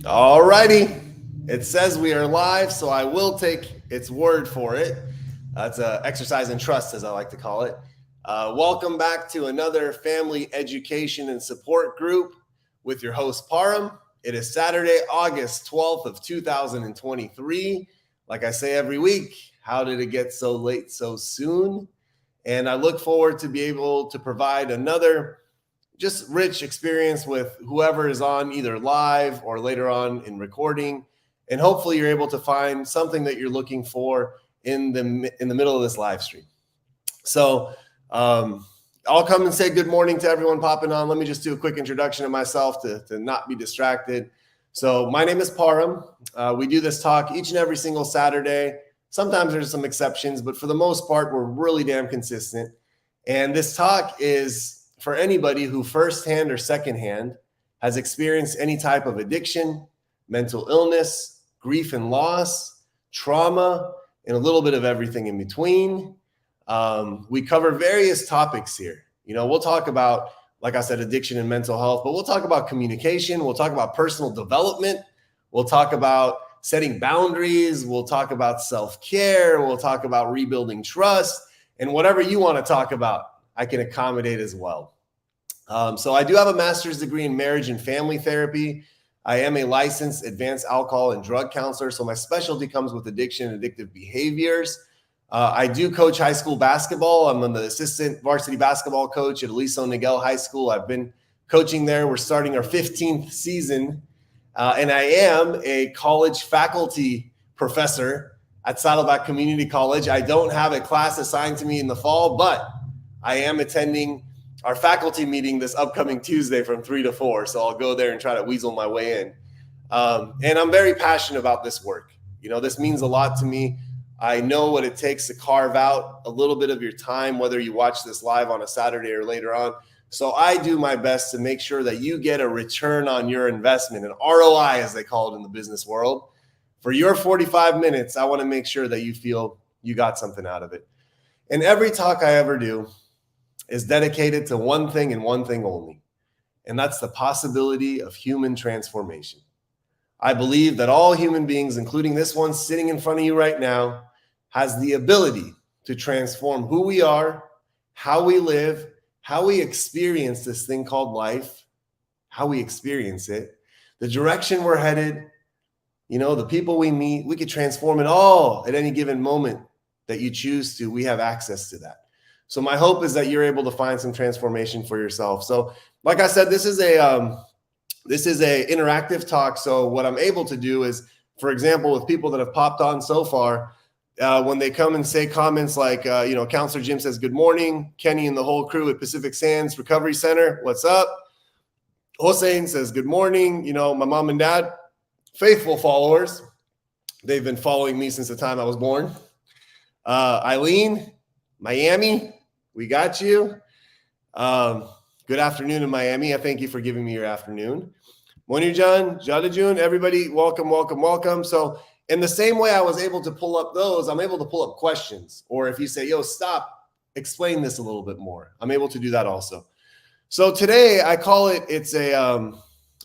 All righty. It says we are live, so I will take its word for it. It's an exercise in trust, as I like to call it. Welcome back to another family education and support group with your host, Param. It is Saturday, August 12th of 2023. Like I say every week, how did it get so late so soon? And I look forward to be able to provide another just rich experience with whoever is on either live or later on in recording. And hopefully you're able to find something that you're looking for in the middle of this live stream. So I'll come and say good morning to everyone popping on. Let me just do a quick introduction of myself to not be distracted. So my name is Param. We do this talk each and every single Saturday. Sometimes there's some exceptions, but for the most part, we're really damn consistent. And this talk is for anybody who firsthand or secondhand has experienced any type of addiction, mental illness, grief and loss, trauma, and a little bit of everything in between. We cover various topics here. We'll talk about, like I said, addiction and mental health, but we'll talk about communication. We'll talk about personal development. We'll talk about setting boundaries. We'll talk about self-care. We'll talk about rebuilding trust, and whatever you want to talk about, I can accommodate as well. So I do have a master's degree in marriage and family therapy. I am a licensed advanced alcohol and drug counselor. So my specialty comes with addiction and addictive behaviors. I do coach high school basketball. I'm the assistant varsity basketball coach at Aliso Niguel High School. I've been coaching there. We're starting our 15th season. And I am a college faculty professor at Saddleback Community College. I don't have a class assigned to me in the fall, but I am attending our faculty meeting this upcoming Tuesday from 3 to 4. So I'll go there and try to weasel my way in. And I'm very passionate about this work. This means a lot to me. I know what it takes to carve out a little bit of your time, whether you watch this live on a Saturday or later on. So I do my best to make sure that you get a return on your investment, an ROI, as they call it in the business world. For your 45 minutes, I want to make sure that you feel you got something out of it. And every talk I ever do is dedicated to one thing and one thing only, and that's the possibility of human transformation. I believe that all human beings, including this one sitting in front of you right now, has the ability to transform who we are, how we live, how we experience this thing called life, how we experience it, the direction we're headed, the people we meet. We could transform it all at any given moment that you choose to. We have access to that. So my hope is that you're able to find some transformation for yourself. So like I said, this is a interactive talk. So what I'm able to do is, for example, with people that have popped on so far, when they come and say comments like, Counselor Jim says, good morning, Kenny and the whole crew at Pacific Sands Recovery Center, what's up? Hossein says, good morning. My mom and dad, faithful followers. They've been following me since the time I was born. Eileen, Miami, we got you. Good afternoon in Miami. I thank you for giving me your afternoon. Monijan, Jadajun, everybody, welcome, welcome, welcome. So in the same way I was able to pull up those, I'm able to pull up questions. Or if you say, yo, stop, explain this a little bit more. I'm able to do that also. So today I call it an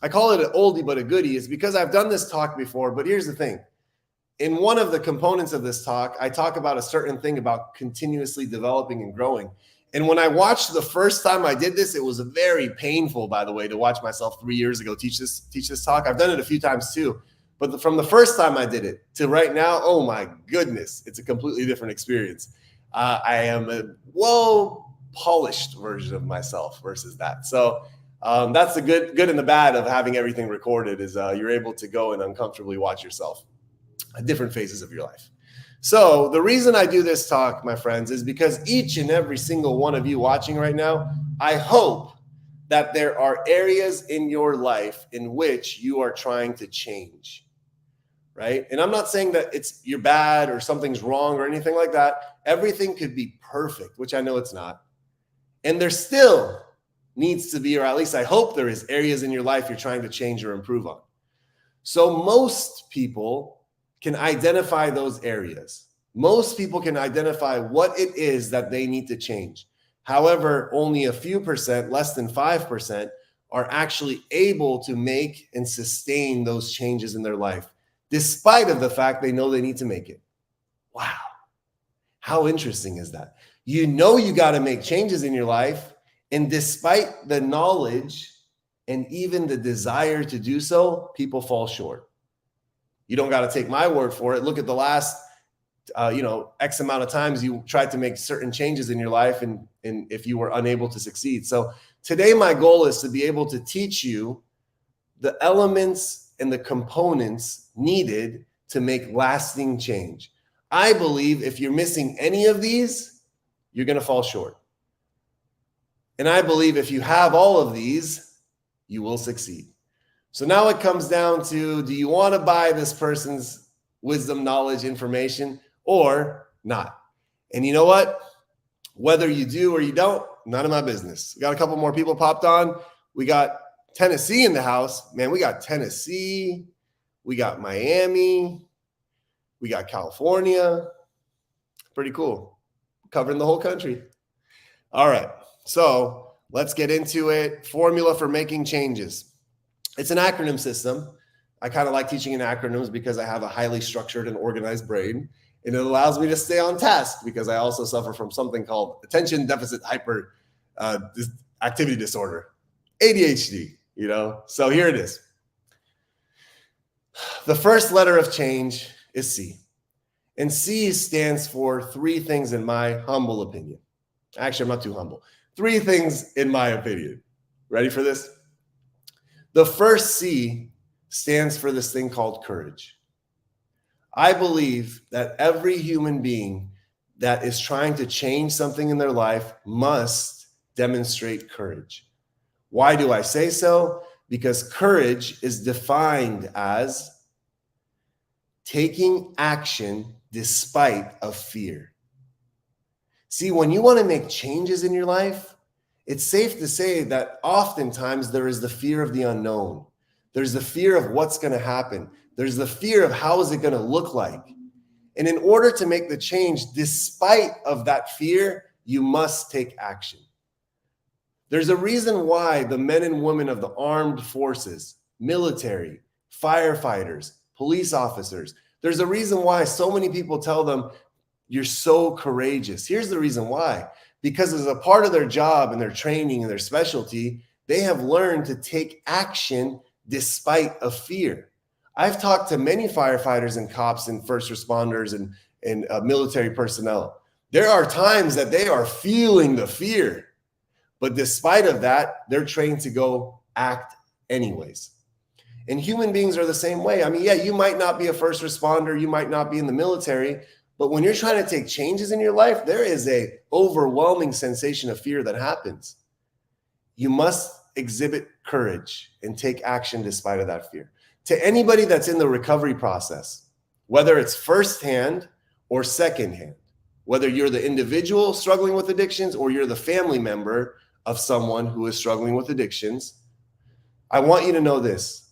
oldie but a goodie. It's because I've done this talk before, but here's the thing. In one of the components of this talk, I talk about a certain thing about continuously developing and growing. And when I watched the first time I did this, it was very painful, by the way, to watch myself 3 years ago teach this talk. I've done it a few times too. But from the first time I did it to right now, oh my goodness, it's a completely different experience. I am a well-polished version of myself versus that. So that's the good and the bad of having everything recorded is you're able to go and uncomfortably watch yourself at different phases of your life. So the reason I do this talk, my friends, is because each and every single one of you watching right now, I hope that there are areas in your life in which you are trying to change, right? And I'm not saying that you're bad or something's wrong or anything like that. Everything could be perfect, which I know it's not. And there still needs to be, or at least I hope there is, areas in your life you're trying to change or improve on. So most people can identify those areas. Most people can identify what it is that they need to change. However, only a few percent, less than 5%, are actually able to make and sustain those changes in their life, despite of the fact they know they need to make it. Wow. How interesting is that? You know you got to make changes in your life, and despite the knowledge and even the desire to do so, people fall short. You don't got to take my word for it. Look at the last X amount of times you tried to make certain changes in your life, and if you were unable to succeed. So today, my goal is to be able to teach you the elements and the components needed to make lasting change. I believe if you're missing any of these, you're going to fall short. And I believe if you have all of these, you will succeed. So now it comes down to, do you want to buy this person's wisdom, knowledge, information, or not? And you know what? Whether you do or you don't, none of my business. We got a couple more people popped on. We got Tennessee in the house. Man, we got Tennessee. We got Miami. We got California. Pretty cool. Covering the whole country. All right. So let's get into it. Formula for making changes. It's an acronym system. I kind of like teaching in acronyms because I have a highly structured and organized brain, and it allows me to stay on task because I also suffer from something called attention deficit hyper activity disorder, ADHD, So here it is. The first letter of change is C. And C stands for three things in my humble opinion. Actually, I'm not too humble. Three things in my opinion. Ready for this? The first C stands for this thing called courage. I believe that every human being that is trying to change something in their life must demonstrate courage. Why do I say so? Because courage is defined as taking action despite of fear. See, when you want to make changes in your life, it's safe to say that oftentimes there is the fear of the unknown. There's the fear of what's going to happen. There's the fear of how is it going to look like. And in order to make the change, despite of that fear, you must take action. There's a reason why the men and women of the armed forces, military, firefighters, police officers, there's a reason why so many people tell them, you're so courageous. Here's the reason why. Because as a part of their job and their training and their specialty, they have learned to take action despite of fear. I've talked to many firefighters and cops and first responders and military personnel. There are times that they are feeling the fear, but despite of that, they're trained to go act anyways. And human beings are the same way. I mean, yeah, you might not be a first responder, you might not be in the military, but when you're trying to take changes in your life, there is a overwhelming sensation of fear that happens. You must exhibit courage and take action despite of that fear. To anybody that's in the recovery process, whether it's firsthand or secondhand, whether you're the individual struggling with addictions or you're the family member of someone who is struggling with addictions, I want you to know this,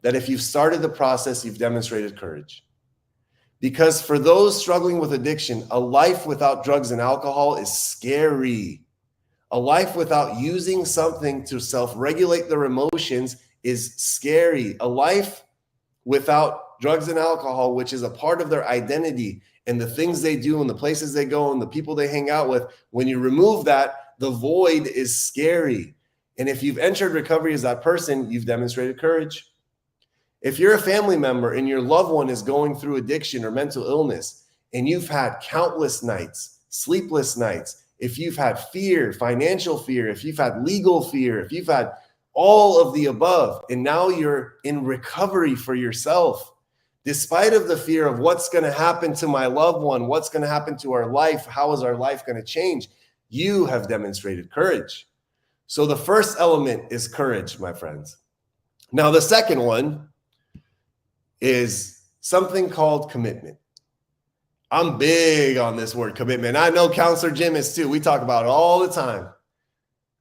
that if you've started the process, you've demonstrated courage. Because for those struggling with addiction, a life without drugs and alcohol is scary. A life without using something to self-regulate their emotions is scary. A life without drugs and alcohol, which is a part of their identity and the things they do and the places they go and the people they hang out with, when you remove that, the void is scary. And if you've entered recovery as that person, you've demonstrated courage. If you're a family member and your loved one is going through addiction or mental illness, and you've had countless nights, sleepless nights, if you've had fear, financial fear, if you've had legal fear, if you've had all of the above, and now you're in recovery for yourself, despite of the fear of what's going to happen to my loved one, what's going to happen to our life, how is our life going to change, you have demonstrated courage. So the first element is courage, my friends. Now, the second one is something called commitment. I'm big on this word commitment. I know Counselor Jim is too. We talk about it all the time.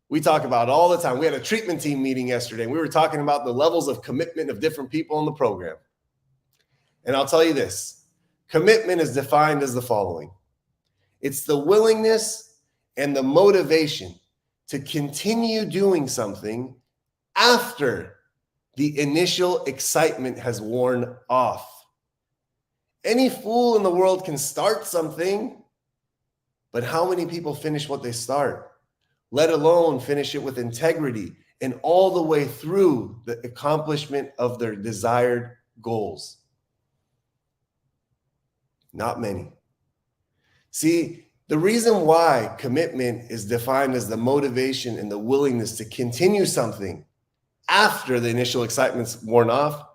We had a treatment team meeting yesterday, and we were talking about the levels of commitment of different people in the program. And I'll tell you this, commitment is defined as the following. It's the willingness and the motivation to continue doing something after the initial excitement has worn off. Any fool in the world can start something, but how many people finish what they start, let alone finish it with integrity and all the way through the accomplishment of their desired goals? Not many. See, the reason why commitment is defined as the motivation and the willingness to continue something after the initial excitement's worn off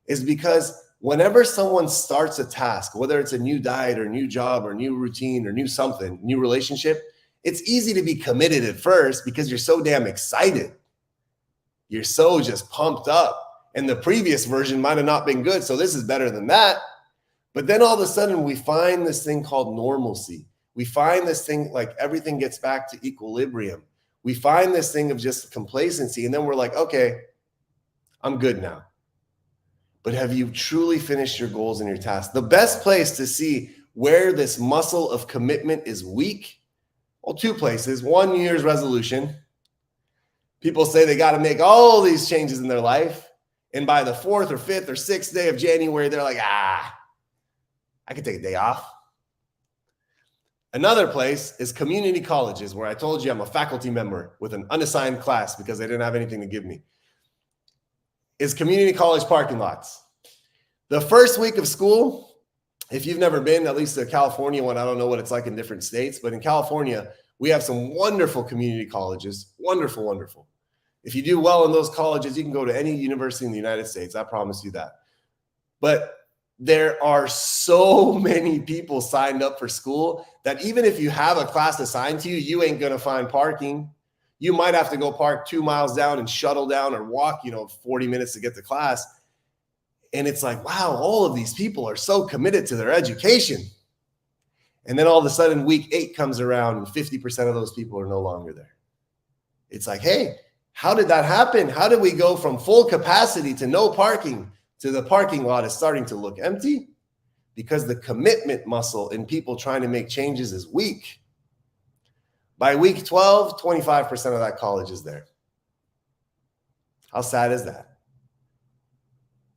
is because whenever someone starts a task, whether it's a new diet or new job or new routine or new something, new relationship, it's easy to be committed at first because you're so damn excited. You're so just pumped up. And the previous version might have not been good, so this is better than that. But then all of a sudden we find this thing called normalcy. We find this thing like everything gets back to equilibrium. We find this thing of just complacency, and then we're like, okay, I'm good now. But have you truly finished your goals and your tasks? The best place to see where this muscle of commitment is weak, well, two places. One, New Year's resolution. People say they got to make all these changes in their life, and by the 4th or 5th or 6th day of January, they're like, I could take a day off. Another place is community colleges, where I told you I'm a faculty member with an unassigned class because they didn't have anything to give me. Is community college parking lots. The first week of school, if you've never been, at least the California one, I don't know what it's like in different states, but in California, we have some wonderful community colleges. Wonderful, wonderful. If you do well in those colleges, you can go to any university in the United States. I promise you that. But there are so many people signed up for school that even if you have a class assigned to you, you ain't going to find parking. You might have to go park 2 miles down and shuttle down or walk, 40 minutes to get to class. And it's like, wow, all of these people are so committed to their education. And then all of a sudden, week 8 comes around and 50% of those people are no longer there. It's like, hey, how did that happen? How did we go from full capacity to no parking to the parking lot is starting to look empty? Because the commitment muscle in people trying to make changes is weak. By week 12, 25% of that college is there. How sad is that?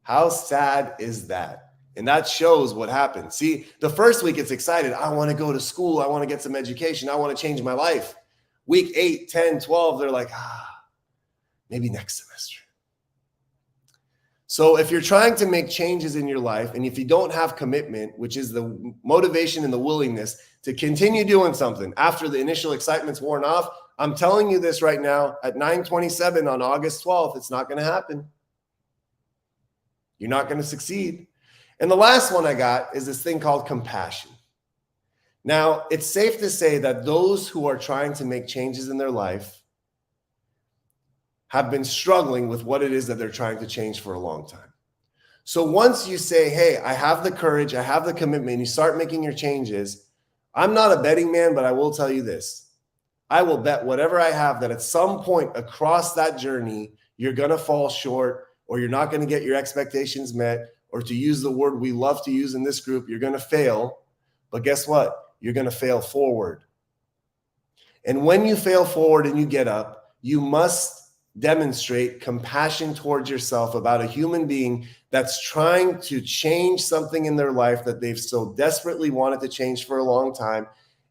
How sad is that? And that shows what happens. See, the first week it's excited. I want to go to school. I want to get some education. I want to change my life. Week 8, 10, 12, they're like, maybe next semester. So if you're trying to make changes in your life, and if you don't have commitment, which is the motivation and the willingness to continue doing something after the initial excitement's worn off, I'm telling you this right now at 9:27 on August 12th, it's not going to happen. You're not going to succeed. And the last one I got is this thing called compassion. Now, it's safe to say that those who are trying to make changes in their life have been struggling with what it is that they're trying to change for a long time. So once you say, hey, I have the courage, I have the commitment, you start making your changes. I'm not a betting man, but I will tell you this. I will bet whatever I have that at some point across that journey, you're going to fall short, or you're not going to get your expectations met, or to use the word we love to use in this group, you're going to fail. But guess what? You're going to fail forward. And when you fail forward and you get up, you must demonstrate compassion towards yourself about a human being that's trying to change something in their life that they've so desperately wanted to change for a long time.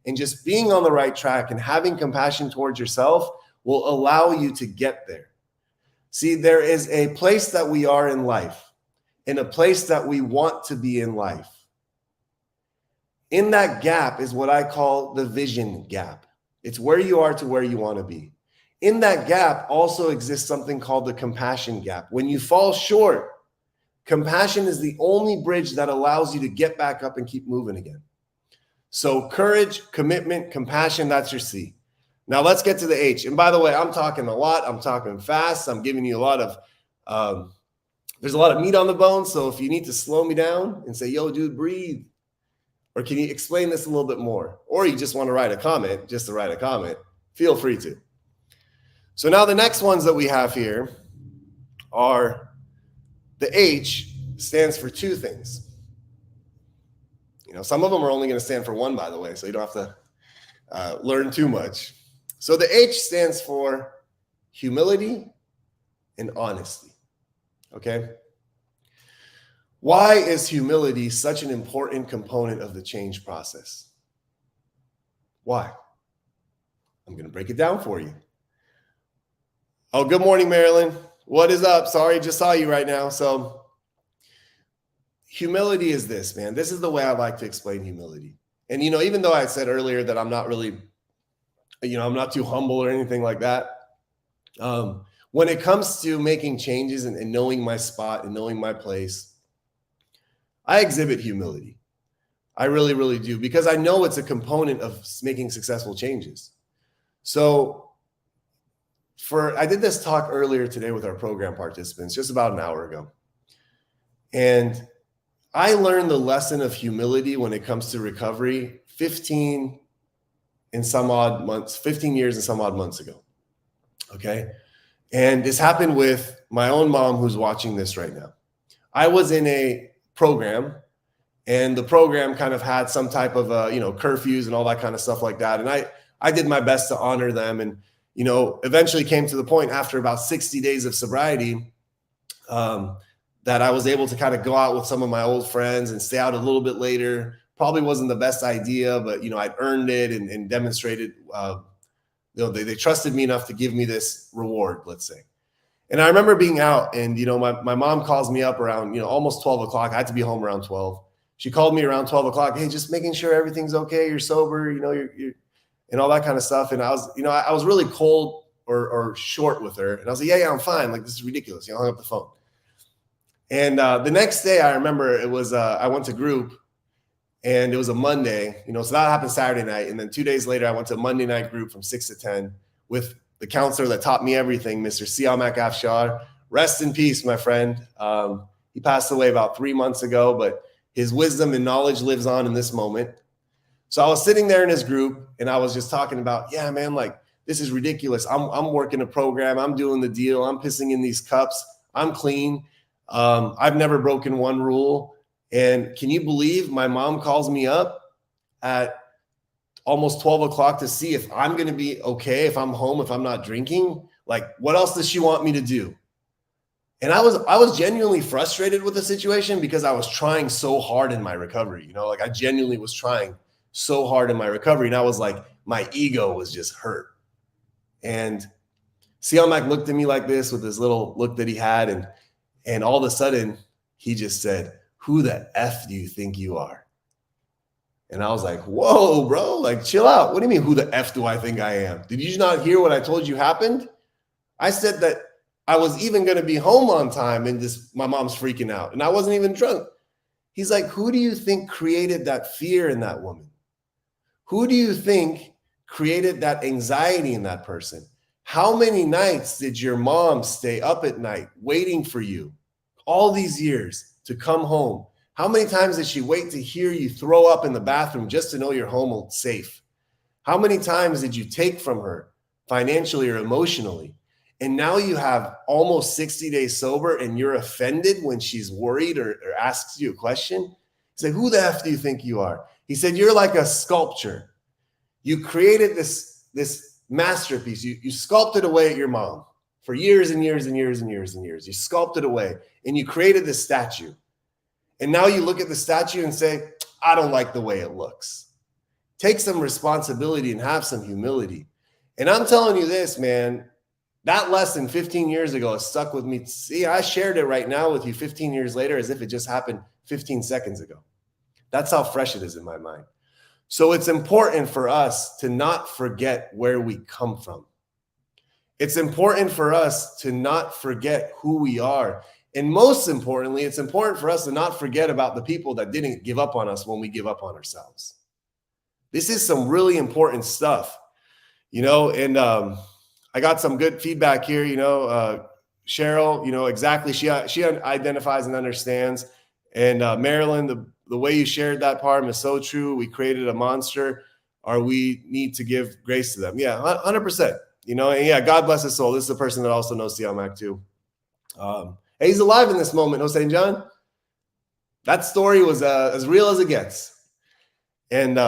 And just being on the right track and having compassion towards yourself will allow you to get there. See, there is a place that we are in life and a place that we want to be in life. In that gap is what I call the vision gap. It's where you are to where you want to be. In that gap also exists something called the compassion gap. When you fall short, compassion is the only bridge that allows you to get back up and keep moving again. So courage, commitment, compassion, that's your C. Now let's get to the H. And by the way, I'm talking a lot. I'm talking fast. I'm giving you a lot of, there's a lot of meat on the bone. So if you need to slow me down and say, yo, dude, breathe. Or can you explain this a little bit more? Or you just want to write a comment, just to write a comment, feel free to. So now the next ones that we have here are the H stands for two things. Some of them are only going to stand for one, by the way, so you don't have to learn too much. So the H stands for humility, and honesty. Okay? Why is humility such an important component of the change process? Why? I'm going to break it down for you. Oh, good morning, Marilyn. What is up? Sorry, just saw you right now. So, humility is this, man. This is the way I like to explain humility. And, even though I said earlier that I'm not really, I'm not too humble or anything like that. When it comes to making changes and knowing my spot and knowing my place, I exhibit humility. I really, really do, because I know it's a component of making successful changes. So I did this talk earlier today with our program participants, just about an hour ago. And I learned the lesson of humility when it comes to recovery 15 years and some odd months ago. Okay. And this happened with my own mom, who's watching this right now. I was in a program, and the program kind of had some type of curfews and all that kind of stuff like that. And I did my best to honor them, and eventually came to the point after about 60 days of sobriety that I was able to kind of go out with some of my old friends and stay out a little bit later. Probably wasn't the best idea, but I'd earned it and demonstrated. They trusted me enough to give me this reward, let's say. And I remember being out, and my mom calls me up around almost 12 o'clock. I had to be home around 12. She called me around 12 o'clock. Hey, just making sure everything's okay. You're sober, you're and all that kind of stuff. And I was, I was really cold or short with her. And I was like, yeah, I'm fine. Like, this is ridiculous. Hung up the phone. And the next day, I remember it was I went to group. And it was a Monday, so that happened Saturday night. And then 2 days later, I went to a Monday night group from 6 to 10 with the counselor that taught me everything, Mr. Siamak Afshar. Rest in peace, my friend. He passed away about 3 months ago, but his wisdom and knowledge lives on in this moment. So I was sitting there in his group, and I was just talking about, yeah, man, like, this is ridiculous. I'm working a program. I'm doing the deal. I'm pissing in these cups. I'm clean. I've never broken one rule. And can you believe my mom calls me up at almost 12 o'clock to see if I'm going to be okay, if I'm home, if I'm not drinking? Like, what else does she want me to do? And I was genuinely frustrated with the situation, because I was trying so hard in my recovery. Like, I genuinely was trying so hard in my recovery. And I was like, my ego was just hurt. And Siamak looked at me like this with his little look that he had. And all of a sudden, he just said, "Who the F do you think you are?" And I was like, whoa, bro, like, chill out. What do you mean, who the F do I think I am? Did you not hear what I told you happened? I said that I was even going to be home on time, and my mom's freaking out, and I wasn't even drunk. He's like, who do you think created that fear in that woman? Who do you think created that anxiety in that person? How many nights did your mom stay up at night waiting for you all these years to come home? How many times did she wait to hear you throw up in the bathroom just to know you're home safe? How many times did you take from her financially or emotionally? And now you have almost 60 days sober, and you're offended when she's worried or asks you a question? Say, who the F do you think you are? He said, you're like a sculpture. You created this masterpiece. You sculpted away at your mom for years and years and years and years and years. You sculpted away, and you created this statue. And now you look at the statue and say, I don't like the way it looks. Take some responsibility and have some humility. And I'm telling you this, man, that lesson 15 years ago has stuck with me. See, I shared it right now with you 15 years later as if it just happened 15 seconds ago. That's how fresh it is in my mind. So it's important for us to not forget where we come from. It's important for us to not forget who we are. And most importantly, it's important for us to not forget about the people that didn't give up on us when we give up on ourselves. This is some really important stuff, and I got some good feedback here, Cheryl, exactly. She identifies and understands. And Marilyn, the way you shared that part is so true. We created a monster, or we need to give grace to them. Yeah, 100%. And yeah, God bless his soul. This is a person that also knows Siamak too. Hey, he's alive in this moment, St. John. That story was as real as it gets. And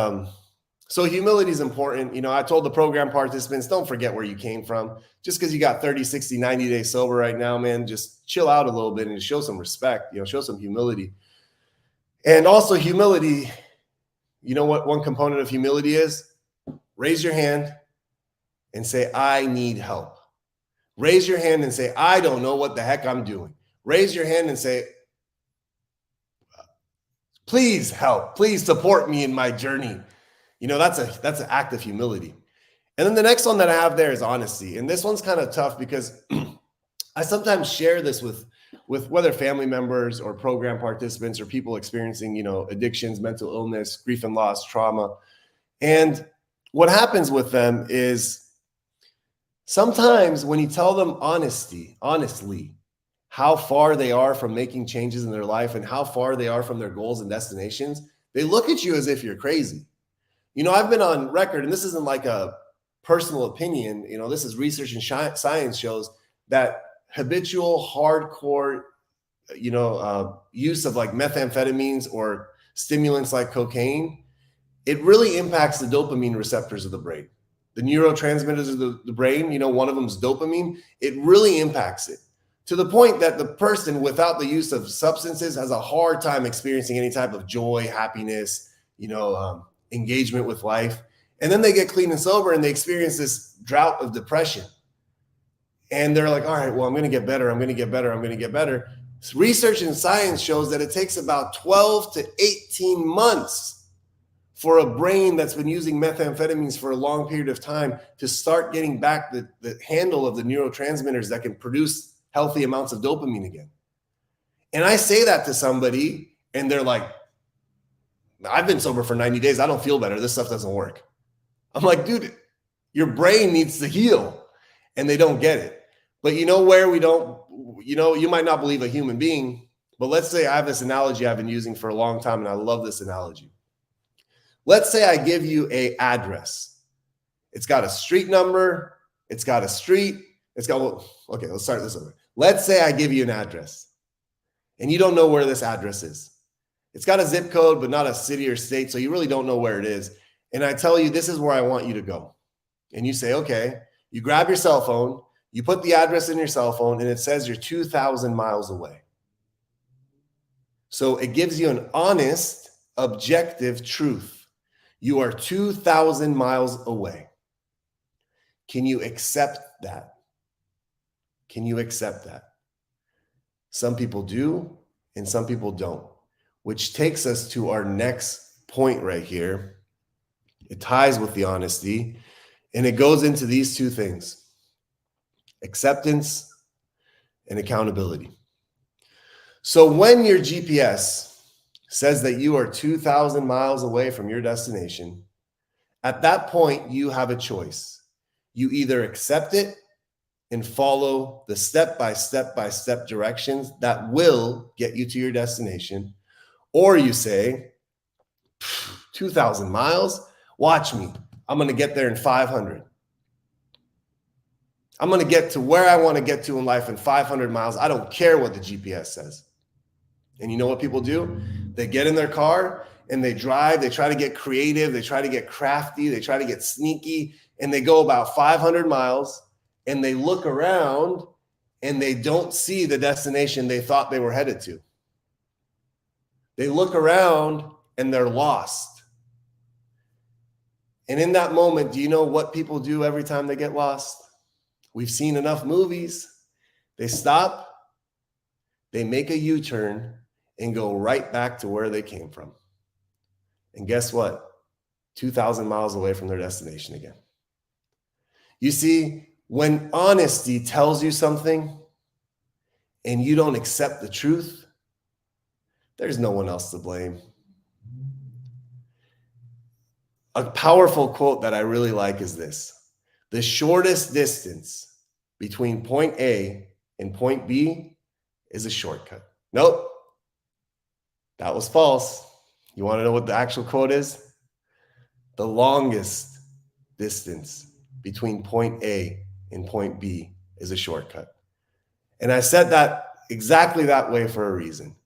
So humility is important. I told the program participants, don't forget where you came from. Just because you got 30, 60, 90 days sober right now, man, just chill out a little bit and show some respect, show some humility. And also humility, you know what one component of humility is? Raise your hand and say, I need help. Raise your hand and say, I don't know what the heck I'm doing. Raise your hand and say, please help. Please support me in my journey. That's an act of humility. And then the next one that I have there is honesty. And this one's kind of tough because I sometimes share this with whether family members or program participants or people experiencing, addictions, mental illness, grief and loss, trauma. And what happens with them is sometimes when you tell them honestly, how far they are from making changes in their life and how far they are from their goals and destinations, they look at you as if you're crazy. I've been on record, and this isn't like a personal opinion, this is research and science shows that habitual, hardcore, use of like methamphetamines or stimulants like cocaine, it really impacts the dopamine receptors of the brain. The neurotransmitters of the brain, one of them is dopamine. It really impacts it to the point that the person without the use of substances has a hard time experiencing any type of joy, happiness, engagement with life. And then they get clean and sober and they experience this drought of depression. And they're like, all right, well, I'm going to get better. I'm going to get better. I'm going to get better. Research and science shows that it takes about 12 to 18 months for a brain that's been using methamphetamines for a long period of time to start getting back the handle of the neurotransmitters that can produce healthy amounts of dopamine again. And I say that to somebody and they're like, I've been sober for 90 days. I don't feel better. This stuff doesn't work. I'm like, dude, your brain needs to heal. And they don't get it. But where we don't, you might not believe a human being, but let's say I have this analogy I've been using for a long time, and I love this analogy. Let's say I give you an address. It's got a street number. It's got a street. Okay, let's start this over. Let's say I give you an address, and you don't know where this address is. It's got a zip code, but not a city or state, so you really don't know where it is. And I tell you, this is where I want you to go. And you say, okay. You grab your cell phone, you put the address in your cell phone, and it says you're 2,000 miles away. So it gives you an honest, objective truth. You are 2,000 miles away. Can you accept that? Can you accept that? Some people do, and some people don't, which takes us to our next point right here. It ties with the honesty. And it goes into these two things, acceptance and accountability. So when your GPS says that you are 2,000 miles away from your destination, at that point, you have a choice. You either accept it and follow the step-by-step directions that will get you to your destination, or you say, 2,000 miles, watch me. I'm going to get there in 500. I'm going to get to where I want to get to in life in 500 miles. I don't care what the GPS says. And you know what people do? They get in their car and they drive. They try to get creative. They try to get crafty. They try to get sneaky. And they go about 500 miles and they look around and they don't see the destination they thought they were headed to. They look around and they're lost. And in that moment, do you know what people do every time they get lost? We've seen enough movies. They stop, they make a U-turn, and go right back to where they came from. And guess what? 2,000 miles away from their destination again. You see, when honesty tells you something and you don't accept the truth, there's no one else to blame. A powerful quote that I really like is this: the shortest distance between point A and point B is a shortcut. Nope, that was false. You want to know what the actual quote is? The longest distance between point A and point B is a shortcut. And I said that exactly that way for a reason,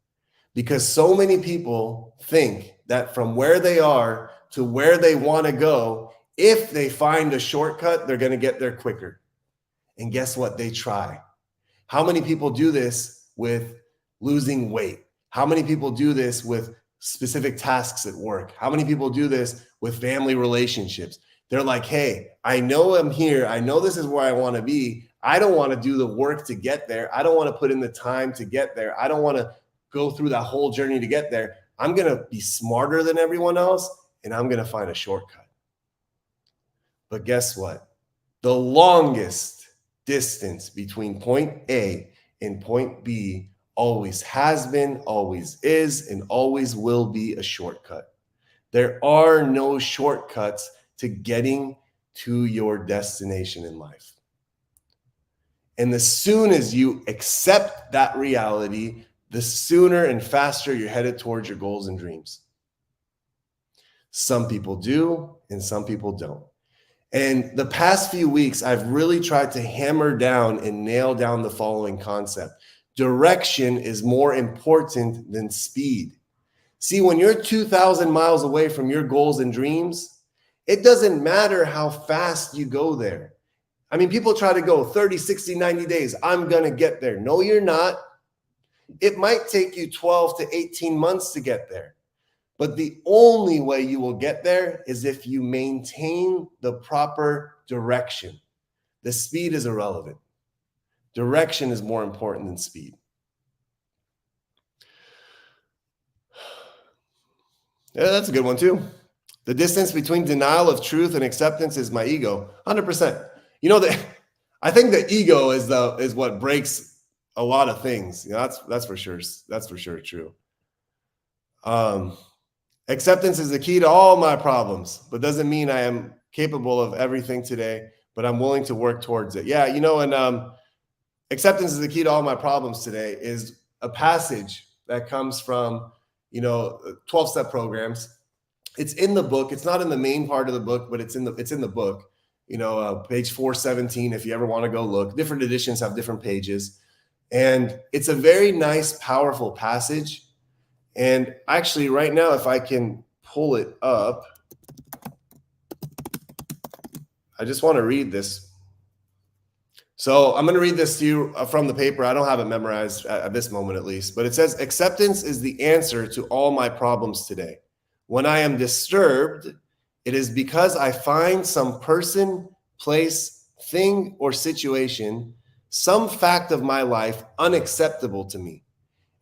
because so many people think that from where they are to where they want to go. If they find a shortcut, they're going to get there quicker. And guess what? They try. How many people do this with losing weight? How many people do this with specific tasks at work? How many people do this with family relationships? They're like, hey, I know I'm here. I know this is where I want to be. I don't want to do the work to get there. I don't want to put in the time to get there. I don't want to go through that whole journey to get there. I'm going to be smarter than everyone else, and I'm going to find a shortcut. But guess what? The longest distance between point A and point B always has been, always is, and always will be a shortcut. There are no shortcuts to getting to your destination in life. And the soon as you accept that reality, the sooner and faster you're headed towards your goals and dreams. Some people do, and some people don't. And the past few weeks, I've really tried to hammer down and nail down the following concept. Direction is more important than speed. See, when you're 2,000 miles away from your goals and dreams, it doesn't matter how fast you go there. I mean, people try to go 30, 60, 90 days. I'm going to get there. No, you're not. It might take you 12 to 18 months to get there. But the only way you will get there is if you maintain the proper direction. The speed is irrelevant. Direction is more important than speed. Yeah, that's a good one too. The distance between denial of truth and acceptance is my ego. 100%. You know, I think the ego is what breaks a lot of things. You know, that's for sure. That's for sure true. Acceptance is the key to all my problems, but doesn't mean I am capable of everything today, but I'm willing to work towards it. Yeah, you know, and acceptance is the key to all my problems today is a passage that comes from, 12-step programs. It's in the book. It's not in the main part of the book, but it's in the book. Page 417, if you ever want to go look. Different editions have different pages. And it's a very nice, powerful passage. And actually, right now, if I can pull it up, I just want to read this. So I'm going to read this to you from the paper. I don't have it memorized at this moment, at least. But it says, acceptance is the answer to all my problems today. When I am disturbed, it is because I find some person, place, thing, or situation, some fact of my life unacceptable to me.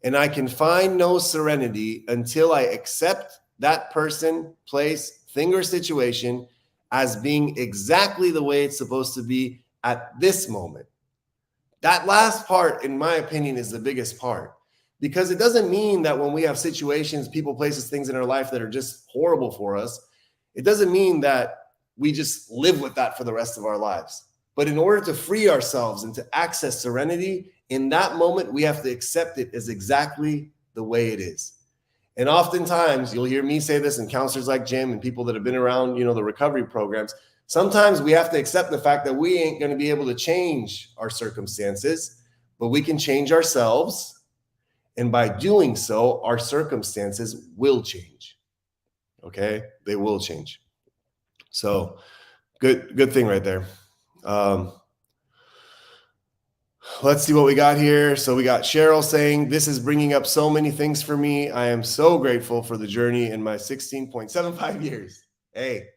And I can find no serenity until I accept that person, place, thing, or situation as being exactly the way it's supposed to be at this moment. That last part, in my opinion, is the biggest part, because it doesn't mean that when we have situations, people, places, things in our life that are just horrible for us, it doesn't mean that we just live with that for the rest of our lives. But in order to free ourselves and to access serenity, in that moment, we have to accept it as exactly the way it is. And oftentimes, you'll hear me say this, and counselors like Jim and people that have been around, the recovery programs, sometimes we have to accept the fact that we ain't going to be able to change our circumstances, but we can change ourselves. And by doing so, our circumstances will change. Okay? They will change. So good thing right there. Let's see what we got here. So we got Cheryl saying, this is bringing up so many things for me. I am so grateful for the journey in my 16.75 years. Hey,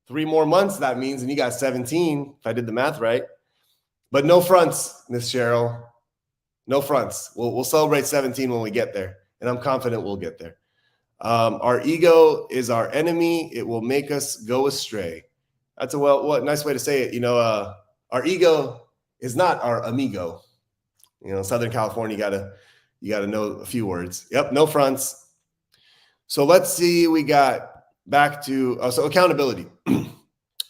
3 more months, that means, and you got 17, if I did the math right. But no fronts, Miss Cheryl. No fronts. We'll celebrate 17 when we get there, and I'm confident we'll get there. Our ego is our enemy. It will make us go astray. That's a nice way to say it. Our ego is not our amigo. Southern California, you gotta know a few words. Yep, no fronts. So let's see. We got back to so accountability.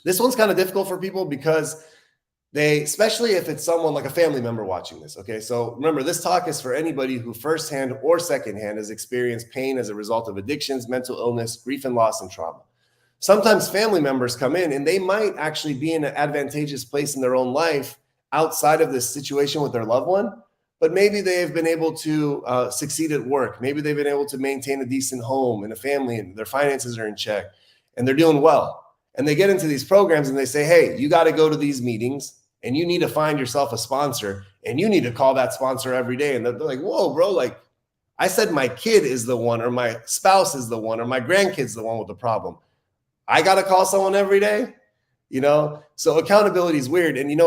This one's kind of difficult for people because especially if it's someone like a family member watching this. Okay, so remember, this talk is for anybody who firsthand or secondhand has experienced pain as a result of addictions, mental illness, grief and loss, and trauma. Sometimes family members come in and they might actually be in an advantageous place in their own life outside of this situation with their loved one, but maybe they've been able to succeed at work. Maybe they've been able to maintain a decent home and a family, and their finances are in check. and they're doing well. And they get into these programs and they say, hey, you got to go to these meetings and you need to find yourself a sponsor and you need to call that sponsor every day. And they're like, whoa, bro, like I said, my kid is the one, or my spouse is the one, or my grandkid's the one with the problem. I got to call someone every day, So accountability is weird. And,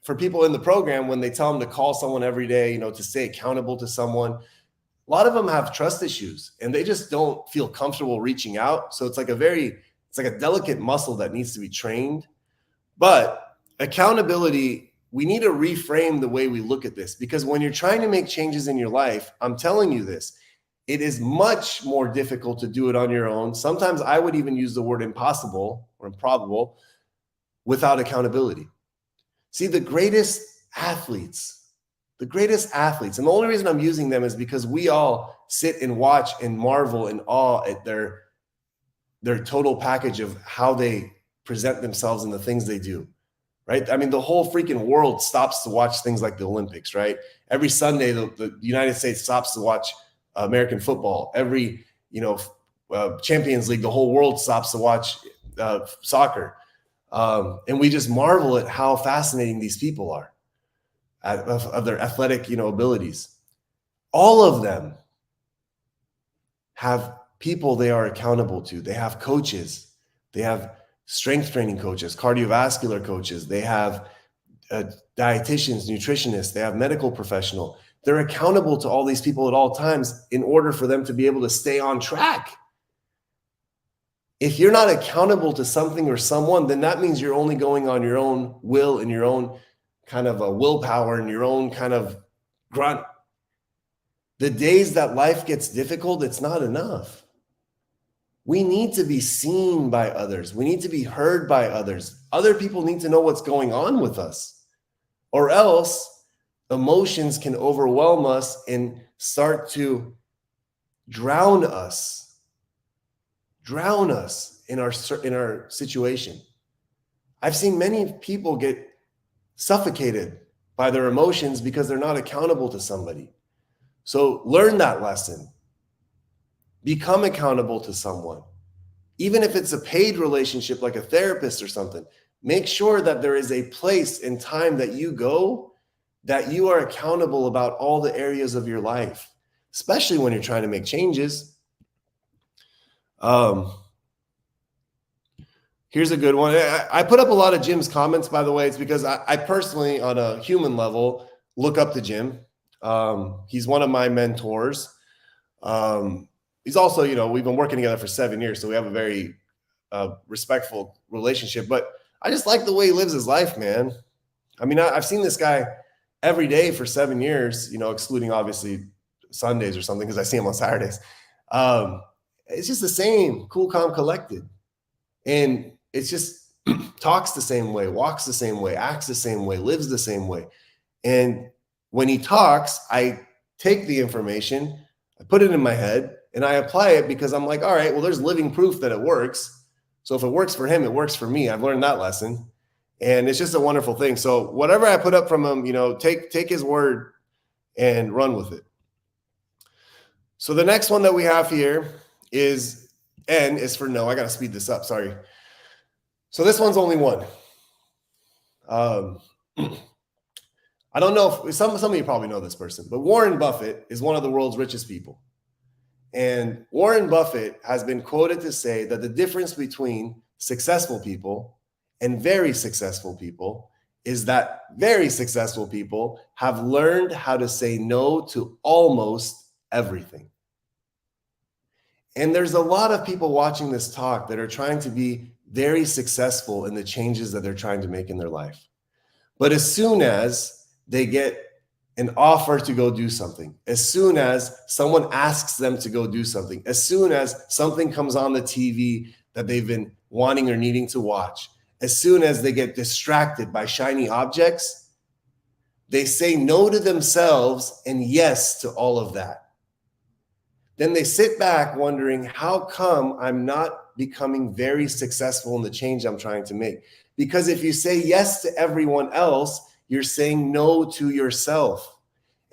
for people in the program, when they tell them to call someone every day, to stay accountable to someone, a lot of them have trust issues and they just don't feel comfortable reaching out. So it's like a delicate muscle that needs to be trained. But accountability, we need to reframe the way we look at this, because when you're trying to make changes in your life, I'm telling you this, it is much more difficult to do it on your own. Sometimes I would even use the word impossible or improbable without accountability. See, the greatest athletes, and the only reason I'm using them is because we all sit and watch and marvel in awe at their total package of how they present themselves and the things they do, right? I mean, the whole freaking world stops to watch things like the Olympics, right? Every Sunday, the United States stops to watch American football. Every, Champions League, the whole world stops to watch soccer. And we just marvel at how fascinating these people are of their athletic, abilities. All of them have people they are accountable to. They have coaches. They have strength training coaches, cardiovascular coaches. They have dietitians, nutritionists. They have medical professional. They're accountable to all these people at all times in order for them to be able to stay on track. If you're not accountable to something or someone, then that means you're only going on your own will and your own kind of a willpower and your own kind of grunt. The days that life gets difficult, it's not enough. We need to be seen by others. We need to be heard by others. Other people need to know what's going on with us, or else emotions can overwhelm us and start to drown us in our situation. I've seen many people get suffocated by their emotions because they're not accountable to somebody. So learn that lesson. Become accountable to someone. Even if it's a paid relationship like a therapist or something, make sure that there is a place and time that you go that you are accountable about all the areas of your life, especially when you're trying to make changes. Here's a good one. I put up a lot of Jim's comments, by the way. It's because I personally, on a human level, look up to Jim. He's one of my mentors. He's also, we've been working together for 7 years, so we have a very respectful relationship. But I just like the way he lives his life, man. I mean, I've seen this guy every day for 7 years, excluding obviously Sundays or something, because I see him on Saturdays. It's just the same, cool, calm, collected. And it's just talks the same way, walks the same way, acts the same way, lives the same way. And when he talks, I take the information, I put it in my head, and I apply it because I'm like, all right, well, there's living proof that it works. So if it works for him, it works for me. I've learned that lesson. And it's just a wonderful thing. So whatever I put up from him, take his word and run with it. So the next one that we have here is N is for no. I got to speed this up. Sorry. So this one's only one. I don't know if some of you probably know this person, but Warren Buffett is one of the world's richest people. And Warren Buffett has been quoted to say that the difference between successful people and very successful people is that very successful people have learned how to say no to almost everything. And there's a lot of people watching this talk that are trying to be very successful in the changes that they're trying to make in their life. But as soon as they get an offer to go do something, as soon as someone asks them to go do something, as soon as something comes on the TV that they've been wanting or needing to watch, as soon as they get distracted by shiny objects, they say no to themselves and yes to all of that. Then they sit back wondering, how come I'm not becoming very successful in the change I'm trying to make? Because if you say yes to everyone else, you're saying no to yourself.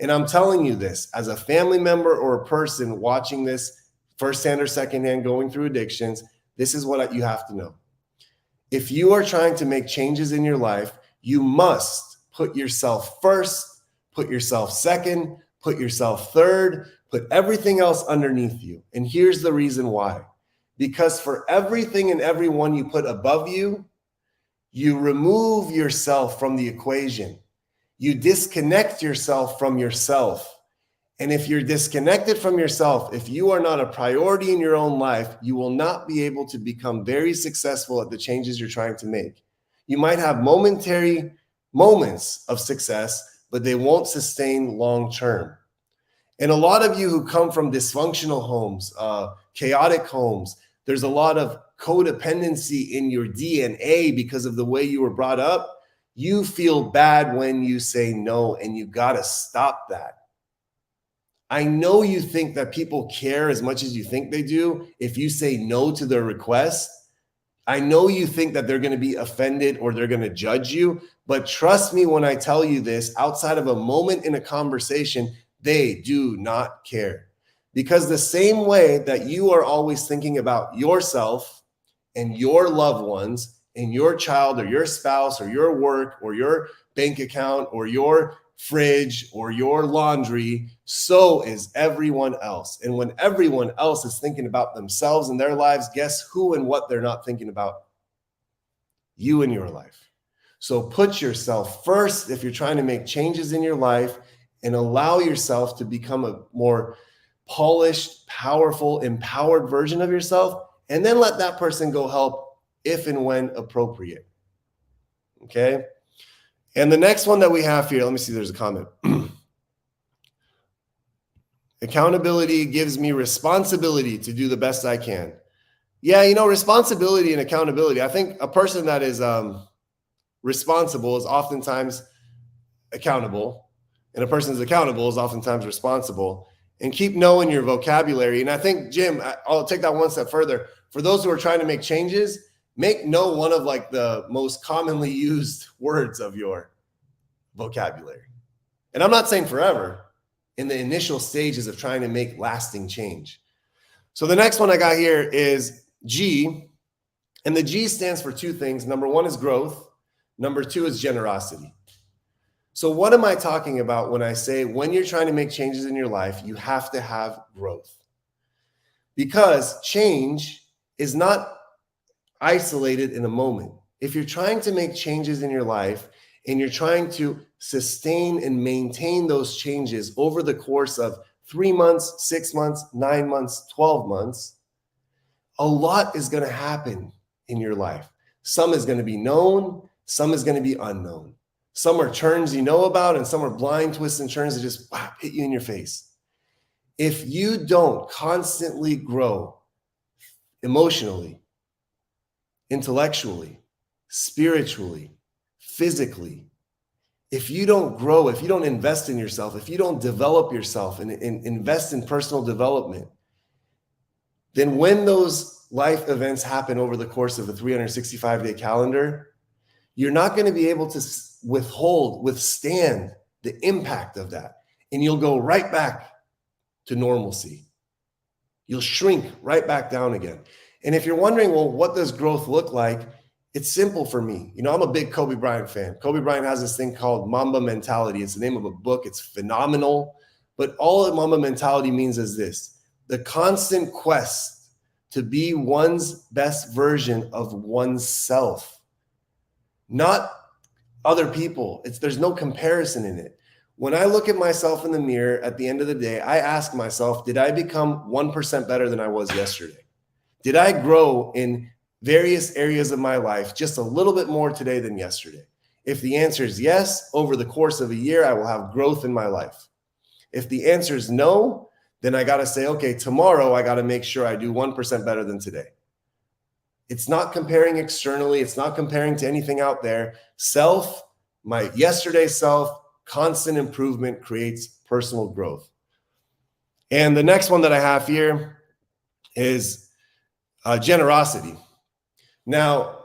And I'm telling you this, as a family member or a person watching this firsthand or secondhand, going through addictions, this is what you have to know. If you are trying to make changes in your life, you must put yourself first, put yourself second, put yourself third, put everything else underneath you. And here's the reason why. Because for everything and everyone you put above you, you remove yourself from the equation. You disconnect yourself from yourself. And if you're disconnected from yourself, if you are not a priority in your own life, you will not be able to become very successful at the changes you're trying to make. You might have momentary moments of success, but they won't sustain long term. And a lot of you who come from dysfunctional homes, chaotic homes, there's a lot of codependency in your DNA because of the way you were brought up. You feel bad when you say no, and you got to stop that. I know you think that people care as much as you think they do if you say no to their request. I know you think that they're going to be offended or they're going to judge you, but trust me when I tell you this, outside of a moment in a conversation, they do not care. Because the same way that you are always thinking about yourself and your loved ones and your child or your spouse or your work or your bank account or your fridge or your laundry, so is everyone else. And when everyone else is thinking about themselves and their lives, guess who and what they're not thinking about? You and your life. So put yourself first if you're trying to make changes in your life, and allow yourself to become a more polished, powerful, empowered version of yourself, and then let that person go help if and when appropriate. Okay? And the next one that we have here, let me see, there's a comment. Accountability gives me responsibility to do the best I can. Yeah, responsibility and accountability. I think a person that is responsible is oftentimes accountable, and a person that's accountable is oftentimes responsible. And keep knowing your vocabulary. And I think, Jim, I'll take that one step further. For those who are trying to make changes, make no one of like the most commonly used words of your vocabulary. And I'm not saying forever, in the initial stages of trying to make lasting change. So the next one I got here is G, and the G stands for two things. Number one is growth. Number two is generosity. So what am I talking about when I say when you're trying to make changes in your life, you have to have growth? Because change is not isolated in a moment. If you're trying to make changes in your life and you're trying to sustain and maintain those changes over the course of 3 months, 6 months, 9 months, 12 months, a lot is going to happen in your life. Some is going to be known, some is going to be unknown. Some are turns you know about, and some are blind twists and turns that just hit you in your face. If you don't constantly grow emotionally, intellectually, spiritually, physically, if you don't grow, if you don't invest in yourself, if you don't develop yourself and invest in personal development, then when those life events happen over the course of a 365-day calendar, you're not going to be able to withstand the impact of that. And you'll go right back to normalcy. You'll shrink right back down again. And if you're wondering, well, what does growth look like? It's simple for me. I'm a big Kobe Bryant fan. Kobe Bryant has this thing called Mamba mentality. It's the name of a book. It's phenomenal. But all that Mamba mentality means is this: the constant quest to be one's best version of oneself, not other people. There's no comparison in it. When I look at myself in the mirror at the end of the day, I ask myself, did I become 1% better than I was yesterday? Did I grow in various areas of my life just a little bit more today than yesterday? If the answer is yes, over the course of a year, I will have growth in my life. If the answer is no, then I got to say, okay, tomorrow I got to make sure I do 1% better than today. It's not comparing externally. It's not comparing to anything out there. My yesterday self, constant improvement creates personal growth. And the next one that I have here is generosity. Now,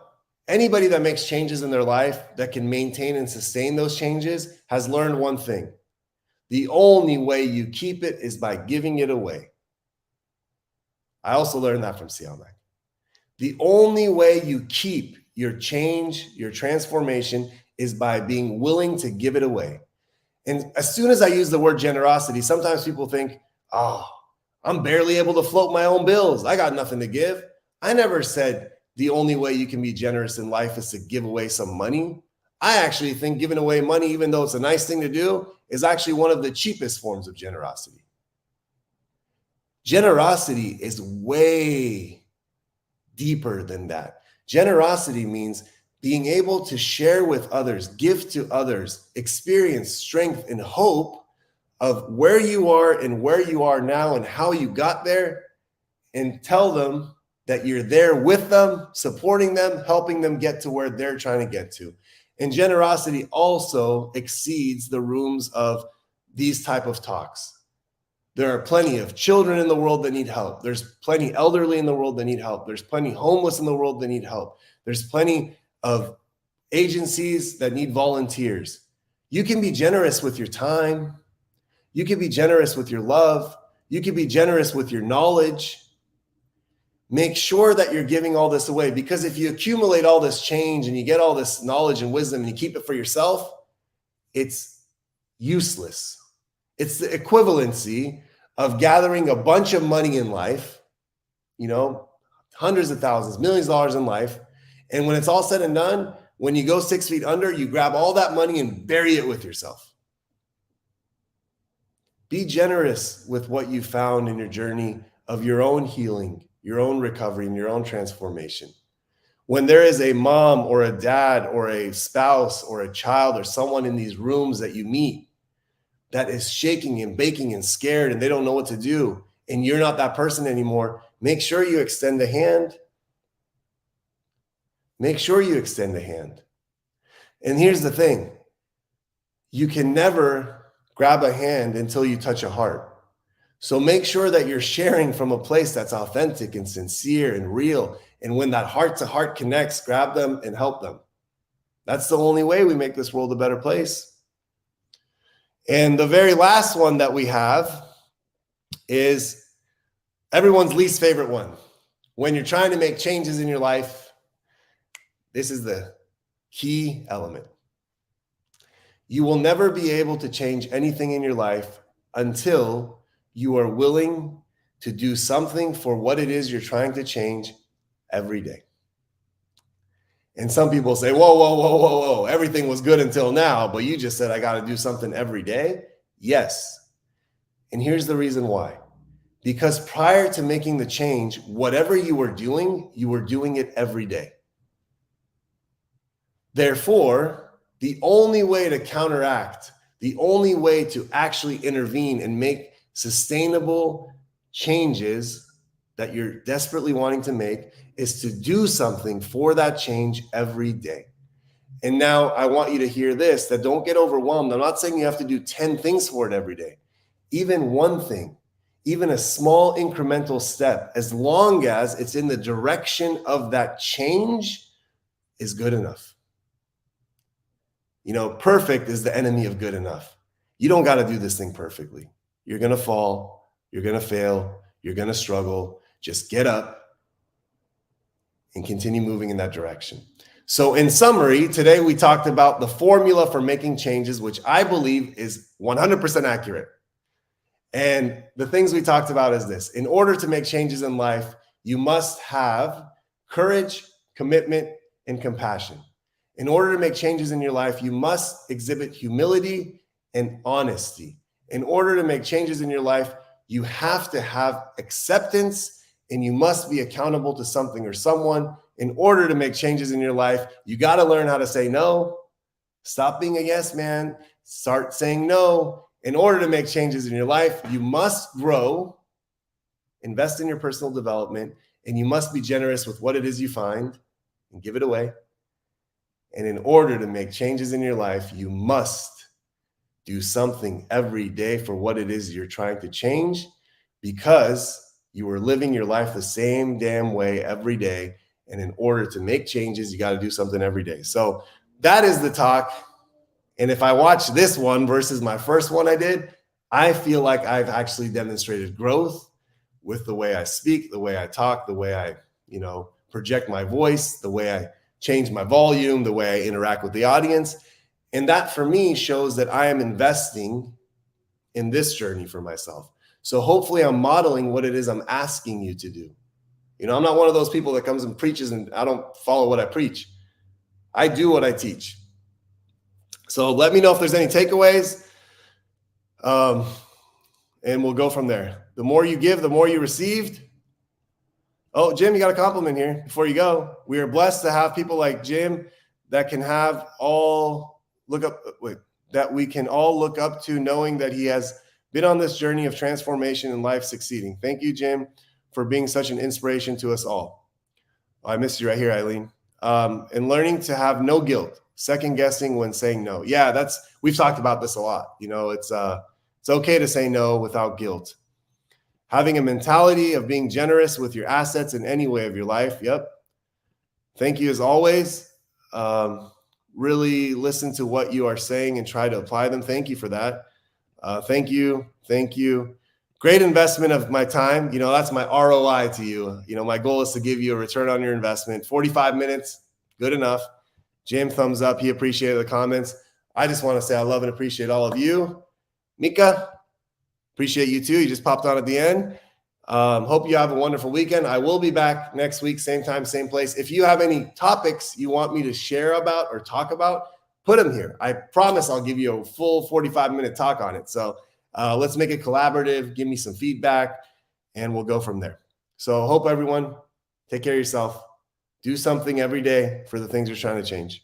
anybody that makes changes in their life that can maintain and sustain those changes has learned one thing: the only way you keep it is by giving it away. I also learned that from CLNAC. The only way you keep your change, your transformation, is by being willing to give it away. And as soon as I use the word generosity, sometimes people think, oh, I'm barely able to float my own bills. I got nothing to give. I never said the only way you can be generous in life is to give away some money. I actually think giving away money, even though it's a nice thing to do, is actually one of the cheapest forms of generosity. Generosity is way deeper than that. Generosity means being able to share with others, give to others, experience strength and hope of where you are and where you are now and how you got there, and tell them that you're there with them, supporting them, helping them get to where they're trying to get to. And generosity also exceeds the rooms of these type of talks. There are plenty of children in the world that need help. There's plenty elderly in the world that need help. There's plenty homeless in the world that need help. There's plenty of agencies that need volunteers. You can be generous with your time. You can be generous with your love. You can be generous with your knowledge. Make sure that you're giving all this away, because if you accumulate all this change and you get all this knowledge and wisdom and you keep it for yourself, it's useless. It's the equivalency of gathering a bunch of money in life, hundreds of thousands, millions of dollars in life. And when it's all said and done, when you go 6 feet under, you grab all that money and bury it with yourself. Be generous with what you found in your journey of your own healing, your own recovery, and your own transformation. When there is a mom or a dad or a spouse or a child or someone in these rooms that you meet that is shaking and baking and scared and they don't know what to do, and you're not that person anymore, make sure you extend a hand. Make sure you extend a hand. And here's the thing. You can never grab a hand until you touch a heart. So make sure that you're sharing from a place that's authentic and sincere and real. And when that heart to heart connects, grab them and help them. That's the only way we make this world a better place. And the very last one that we have is everyone's least favorite one. When you're trying to make changes in your life, this is the key element. You will never be able to change anything in your life until you are willing to do something for what it is you're trying to change every day. And some people say, whoa, everything was good until now, but you just said I got to do something every day. Yes. And here's the reason why. Because prior to making the change, whatever you were doing it every day. Therefore, the only way to counteract, the only way to actually intervene and make sustainable changes that you're desperately wanting to make is to do something for that change every day. And now I want you to hear this, that don't get overwhelmed. I'm not saying you have to do 10 things for it every day. Even one thing, even a small incremental step, as long as it's in the direction of that change, is good enough. Perfect is the enemy of good enough. You don't got to do this thing perfectly. You're going to fall. You're going to fail. You're going to struggle. Just get up and continue moving in that direction. So in summary, today we talked about the formula for making changes, which I believe is 100% accurate. And the things we talked about is this. In order to make changes in life, you must have courage, commitment, and compassion. In order to make changes in your life, you must exhibit humility and honesty. In order to make changes in your life, you have to have acceptance, and you must be accountable to something or someone. In order to make changes in your life, you got to learn how to say no. Stop being a yes man. Start saying no. In order to make changes in your life, you must grow, invest in your personal development, and you must be generous with what it is you find and give it away. And in order to make changes in your life, you must do something every day for what it is you're trying to change, because you are living your life the same damn way every day. And in order to make changes, you got to do something every day. So that is the talk. And if I watch this one versus my first one I did, I feel like I've actually demonstrated growth. with the way I speak, the way I talk, the way I, project my voice, the way I change my volume, the way I interact with the audience. And that for me shows that I am investing in this journey for myself. So hopefully I'm modeling what it is I'm asking you to do. I'm not one of those people that comes and preaches and I don't follow what I preach. I do what I teach. So let me know if there's any takeaways. And we'll go from there. The more you give, the more you received. Oh, Jim, you got a compliment here before you go. We are blessed to have people like Jim that we can all look up to, knowing that he has been on this journey of transformation and life succeeding. Thank you, Jim, for being such an inspiration to us all. I missed you right here, Eileen. And learning to have no guilt, second guessing when saying no. Yeah, we've talked about this a lot. It's okay to say no without guilt. Having a mentality of being generous with your assets in any way of your life. Yep. Thank you as always. Really listen to what you are saying and try to apply them. Thank you for that. Thank you. Great investment of my time. That's my ROI to you. My goal is to give you a return on your investment. 45 minutes, good enough. Jim, thumbs up. He appreciated the comments. I just want to say I love and appreciate all of you. Mika, appreciate you too. You just popped on at the end. Hope you have a wonderful weekend. I will be back next week, same time, same place. If you have any topics you want me to share about or talk about, put them here. I promise I'll give you a full 45-minute talk on it. So let's make it collaborative. Give me some feedback, and we'll go from there. So hope everyone take care of yourself. Do something every day for the things you're trying to change.